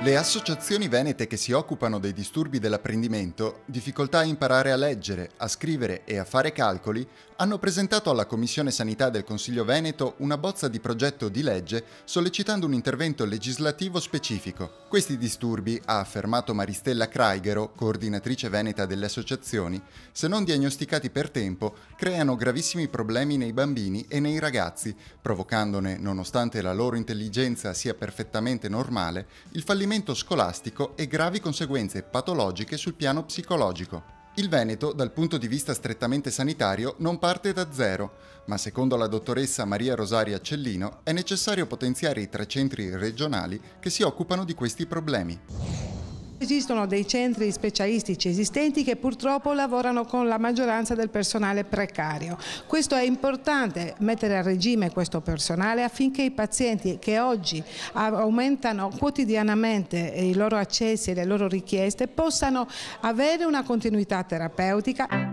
Le associazioni venete che si occupano dei disturbi dell'apprendimento, difficoltà a imparare a leggere, a scrivere e a fare calcoli, hanno presentato alla Commissione Sanità del Consiglio Veneto una bozza di progetto di legge sollecitando un intervento legislativo specifico. Questi disturbi, ha affermato Maristella Craigero, coordinatrice veneta delle associazioni, se non diagnosticati per tempo, creano gravissimi problemi nei bambini e nei ragazzi, provocandone, nonostante la loro intelligenza sia perfettamente normale, il fallimento scolastico e gravi conseguenze patologiche sul piano psicologico. Il Veneto, dal punto di vista strettamente sanitario, non parte da zero, ma secondo la dottoressa Maria Rosaria Cellino è necessario potenziare i 3 centri regionali che si occupano di questi problemi. Esistono dei centri specialistici esistenti che purtroppo lavorano con la maggioranza del personale precario. Questo è importante, mettere a regime questo personale affinché i pazienti che oggi aumentano quotidianamente i loro accessi e le loro richieste possano avere una continuità terapeutica.